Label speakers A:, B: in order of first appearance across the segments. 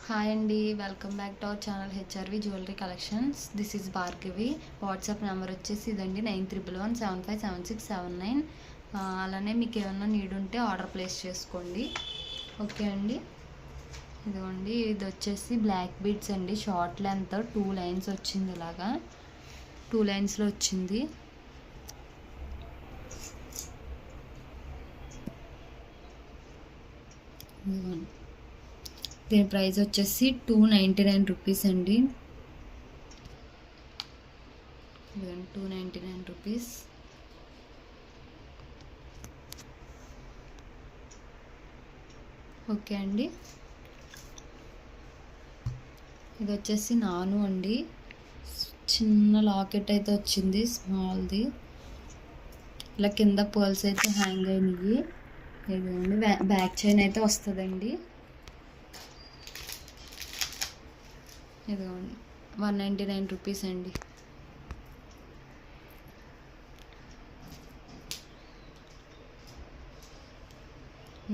A: Hi అండి, welcome back to our channel HRV jewellery collections. This is Bhargavi. WhatsApp number వచ్చేసి ఇదండి 9311755679. అలానే మీకు ఏమన్నా నీడ్ ఉంటే ఆర్డర్ ప్లేస్ చేసుకోండి. ఓకే అండి. ఇదిగోండి, ఇది వచ్చేసి బ్లాక్ బీడ్స్ అండి. షార్ట్ లెంత్ 2 లైన్స్ వచ్చింది, ఇలాగా 2 లైన్స్లో వచ్చింది. దీని ప్రైస్ వచ్చేసి 299 రూపీస్ అండి. 299 రూపీస్. ఓకే అండి. ఇది వచ్చేసి నాను అండి. చిన్న లాకెట్ అయితే వచ్చింది, స్మాల్ది. ఇలా కింద పర్ల్స్ అయితే హ్యాంగ్ అయినాయి. ఇదిగోండి, బ్యాక్ చైన్ అయితే వస్తుందండి. ఇదిగోండి, 199 రూపీస్ అండి.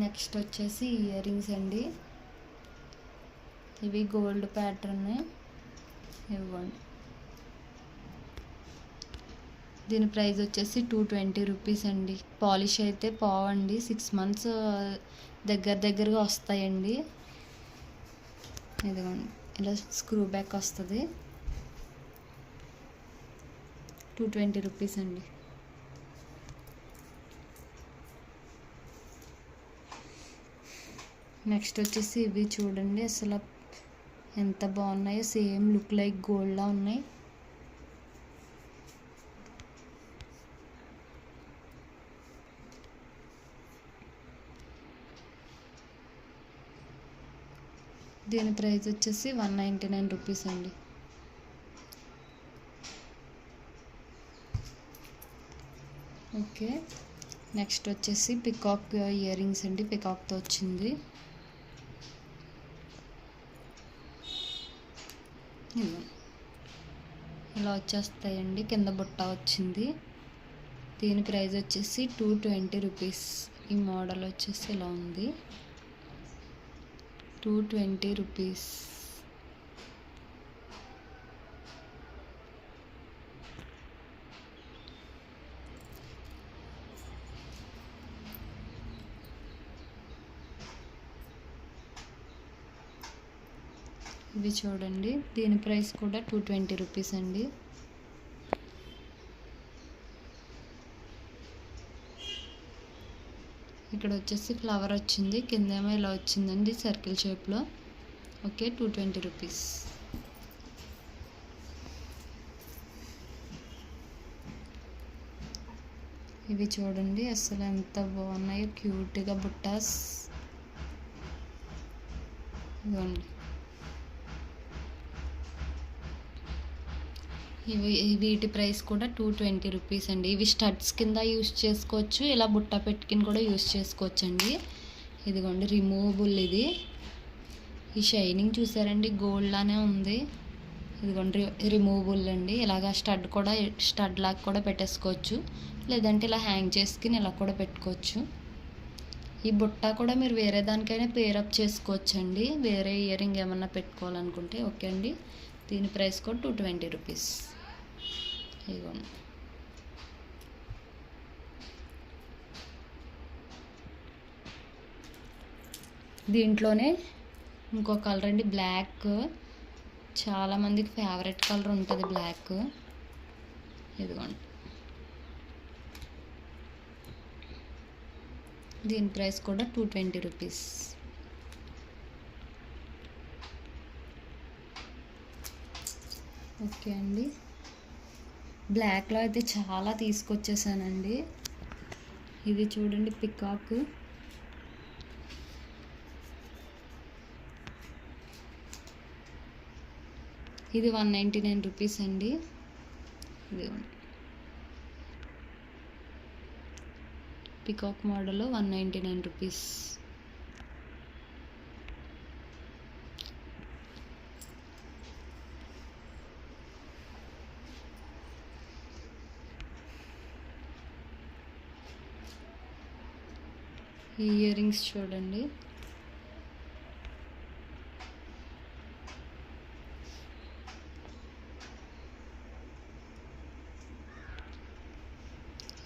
A: నెక్స్ట్ వచ్చేసి ఇయర్ రింగ్స్ అండి. ఇవి గోల్డ్ ప్యాటర్న్. ఇవ్వండి, దీని ప్రైస్ వచ్చేసి 220 రూపీస్ అండి. పాలిష్ అయితే పోవండి, 6 మంత్స్ దగ్గరగా వస్తాయండి. ఇదిగోండి, ఇలా స్క్రూ బ్యాక్ వస్తుంది. 220 రూపీస్ అండి. నెక్స్ట్ వచ్చేసి ఇవి చూడండి, అసలు ఎంత బాగున్నాయో. సేమ్ లుక్ లైక్ గోల్డ్లా ఉన్నాయి. దీని ప్రైస్ వచ్చేసి 199 రూపీస్ అండి. ఓకే. నెక్స్ట్ వచ్చేసి పికాక్ ఇయర్ రింగ్స్ అండి. పికాక్తో వచ్చింది. ఇలా వచ్చేస్తాయండి, కింద బుట్ట వచ్చింది. దీని ప్రైస్ వచ్చేసి 220 రూపీస్. ఈ మోడల్ వచ్చేసి ఇలా ఉంది, 220 రూపీస్. ఇవి చూడండి, దీని ప్రైస్ కూడా 220 రూపీస్ అండి. ఇక్కడ వచ్చేసి ఫ్లవర్ వచ్చింది, కిందేమో ఇలా వచ్చిందండి సర్కిల్ షేప్లో. Okay, 220 rupees. ఇవి చూడండి, అసలు ఎంత బాగున్నాయో, క్యూట్గా బుట్టాస్. ఇవ్వండి, వీటి ప్రైస్ కూడా 220 రూపీస్ అండి. ఇవి స్టడ్స్ కింద యూస్ చేసుకోవచ్చు, ఇలా బుట్ట పెట్టుకుని కూడా యూస్ చేసుకోవచ్చు అండి. ఇదిగోండి, రిమూవబుల్. ఇది ఈ షైనింగ్ చూసారండి, గోల్డ్ లానే ఉంది. ఇదిగోండి, రిమూవబుల్ అండి. ఇలాగా స్టడ్ లాగా కూడా పెట్టేసుకోవచ్చు, లేదంటే ఇలా హ్యాంగ్ చేసుకుని ఇలా కూడా పెట్టుకోవచ్చు. ఈ బుట్ట కూడా మీరు వేరే దానికైనా పేరప్ చేసుకోవచ్చు అండి, వేరే ఇయర్ రింగ్ ఏమన్నా పెట్టుకోవాలనుకుంటే. ఓకే అండి. దీని ప్రైస్ కూడా 220 రూపీస్. ఇదిగోండి, దీంట్లోనే ఇంకో కలర్ అండి, బ్లాక్. చాలామందికి ఫేవరెట్ కలర్ ఉంటుంది బ్లాక్. ఇదిగోండి, దీని ప్రైస్ కూడా 220 రూపీస్. ఓకే అండి. బ్లాక్లో అయితే చాలా తీసుకొచ్చేసానండి. ఇది చూడండి, పికాక్. ఇది 199 రూపీస్ అండి. ఇది పికాక్ మోడల్ 199 రూపీస్. ఈ ఇయర్ రింగ్స్ చూడండి,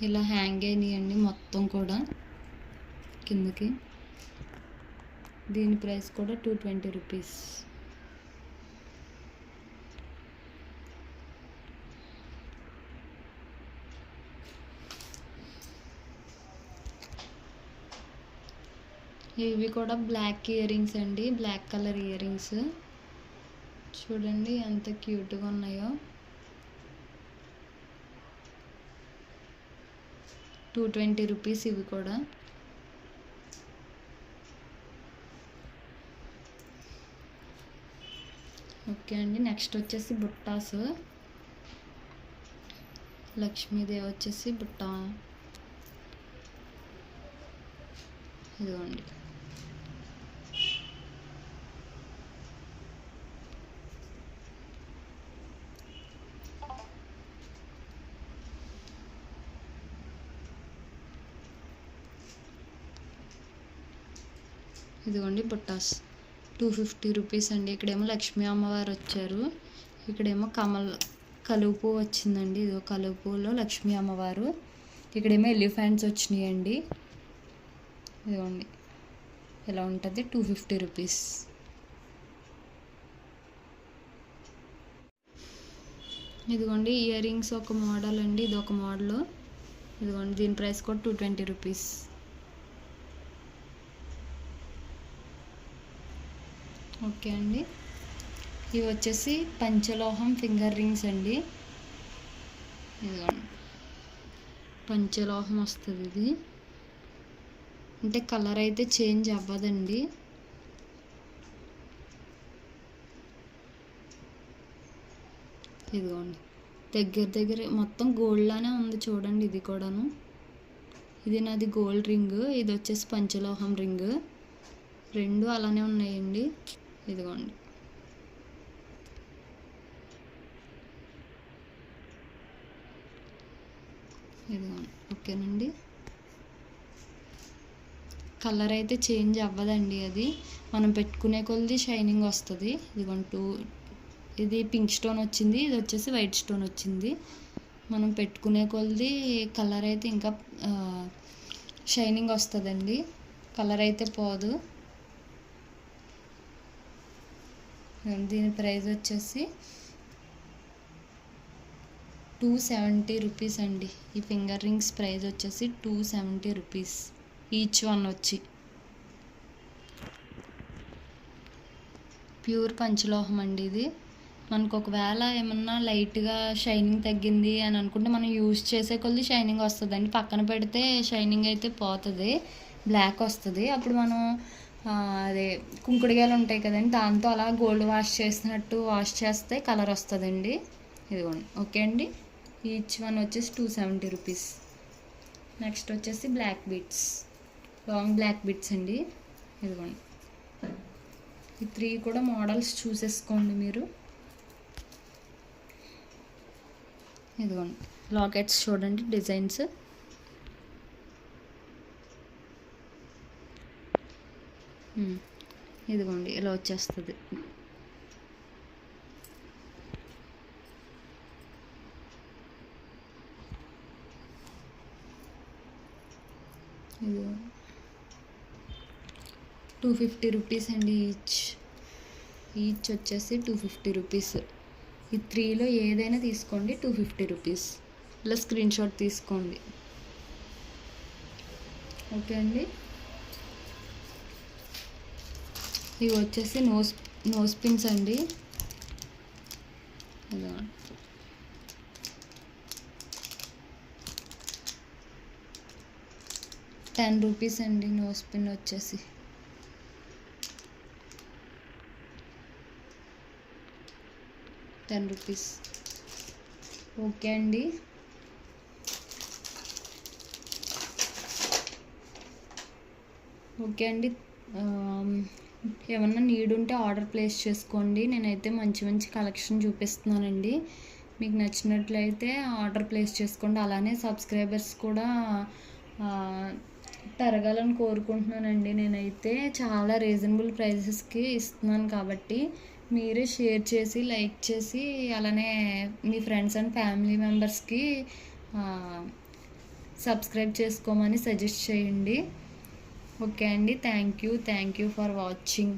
A: ఇలా హ్యాంగ్ అయినాయండి మొత్తం కూడా కిందకి. దీని ప్రైస్ కూడా 220 రూపీస్. ఇవి కూడా బ్లాక్ ఇయర్ రింగ్స్ అండి, బ్లాక్ కలర్ ఇయర్ రింగ్స్. చూడండి ఎంత క్యూట్గా ఉన్నాయో. 220 రూపీస్ ఇవి కూడా. ఓకే అండి, నెక్స్ట్ వచ్చేసి బుట్టాస్. లక్ష్మీదేవి వచ్చేసి బుట్ట. ఇదిగోండి. ఇదిగోండి బుట్టాస్ 250 రూపీస్ అండి. ఇక్కడేమో లక్ష్మీ అమ్మవారు వచ్చారు, ఇక్కడేమో కలువ పువ్వు వచ్చిందండి. ఇదో కలువ పువ్వులో లక్ష్మీ అమ్మవారు. ఇక్కడేమో ఎలిఫెంట్స్ వచ్చినాయండి. ఇదిగోండి ఇలా ఉంటుంది, 250 రూపీస్. ఇదిగోండి ఇయర్ రింగ్స్ ఒక మోడల్ అండి, ఇది ఒక మోడల్. ఇదిగోండి దీని ప్రైస్ కూడా 220 రూపీస్. ఓకే అండి, ఇవి వచ్చేసి పంచలోహం ఫింగర్ రింగ్స్ అండి. ఇదిగోండి పంచలోహం వస్తుంది ఇది, అంటే కలర్ అయితే చేంజ్ అవ్వదండి. ఇదిగోండి దగ్గర మొత్తం గోల్డ్ లానే ఉంది చూడండి. ఇది కూడాను, ఇది నాది గోల్డ్ రింగ్, ఇది వచ్చేసి పంచలోహం రింగ్. రెండు అలానే ఉన్నాయండి. ఇదిగోండి ఇదిగోండి. ఓకేనండి, కలర్ అయితే చేంజ్ అవ్వదండి, అది మనం పెట్టుకునే కొలది షైనింగ్ వస్తుంది. ఇదిగోండి ఇది పింక్ స్టోన్ వచ్చింది, ఇది వచ్చేసి వైట్ స్టోన్ వచ్చింది. మనం పెట్టుకునే కొలది కలర్ అయితే ఇంకా షైనింగ్ వస్తుందండి, కలర్ అయితే పోదు. దీని ప్రైస్ వచ్చేసి 270 రూపీస్ అండి. ఈ ఫింగర్ రింగ్స్ ప్రైస్ వచ్చేసి 270 రూపీస్ ఈచ్ వన్ వచ్చి. ప్యూర్ పంచలోహం అండి ఇది. మనకు ఒకవేళ ఏమన్నా లైట్గా షైనింగ్ తగ్గింది అని అనుకుంటే మనం యూజ్ చేసే కొద్ది షైనింగ్ వస్తుందండి. పక్కన పెడితే షైనింగ్ అయితే పోతుంది, బ్లాక్ వస్తుంది. అప్పుడు మనం అదే కుంకుడుగాయలు ఉంటాయి కదండి, దాంతో అలా గోల్డ్ వాష్ చేసినట్టు వాష్ చేస్తే కలర్ వస్తుందండి. ఇదిగోండి. ఓకే అండి, ఈచ్ వన్ వచ్చేసి 270 రూపీస్. నెక్స్ట్ వచ్చేసి black beats, long black beats అండి. ఇదిగోండి ఈ 3 కూడా మోడల్స్ చూసేసుకోండి మీరు. ఇదిగోండి లాకెట్స్ చూడండి డిజైన్స్. ఇదిగోండి ఇలా వచ్చేస్తుంది. ఇది 250 రూపీస్ అండి ఈచ్ వచ్చేసి 250 రూపీస్. ఈ 3లో ఏదైనా తీసుకోండి 250 రూపీస్. ఇలా స్క్రీన్ షాట్ తీసుకోండి. ఓకే అండి, ఇవి వచ్చేసి నోస్ పిన్స్ అండి. 10 రూపీస్ అండి నోస్ పిన్ వచ్చేసి. ₹10. ఓకే అండి, ఏమన్నా నీడ్ ఉంటే ఆర్డర్ ప్లేస్ చేసుకోండి. నేనైతే మంచి కలెక్షన్ చూపిస్తున్నానండి. మీకు నచ్చినట్లయితే ఆర్డర్ ప్లేస్ చేసుకోండి. అలానే సబ్స్క్రైబర్స్ కూడా పెరగాలని కోరుకుంటున్నానండి. నేనైతే చాలా రీజనబుల్ ప్రైసెస్కి ఇస్తున్నాను కాబట్టి మీరే షేర్ చేసి లైక్ చేసి, అలానే మీ ఫ్రెండ్స్ అండ్ ఫ్యామిలీ మెంబర్స్కి సబ్స్క్రైబ్ చేసుకోమని సజెస్ట్ చేయండి. ఓకే అండి, థ్యాంక్ యూ ఫర్ వాచింగ్.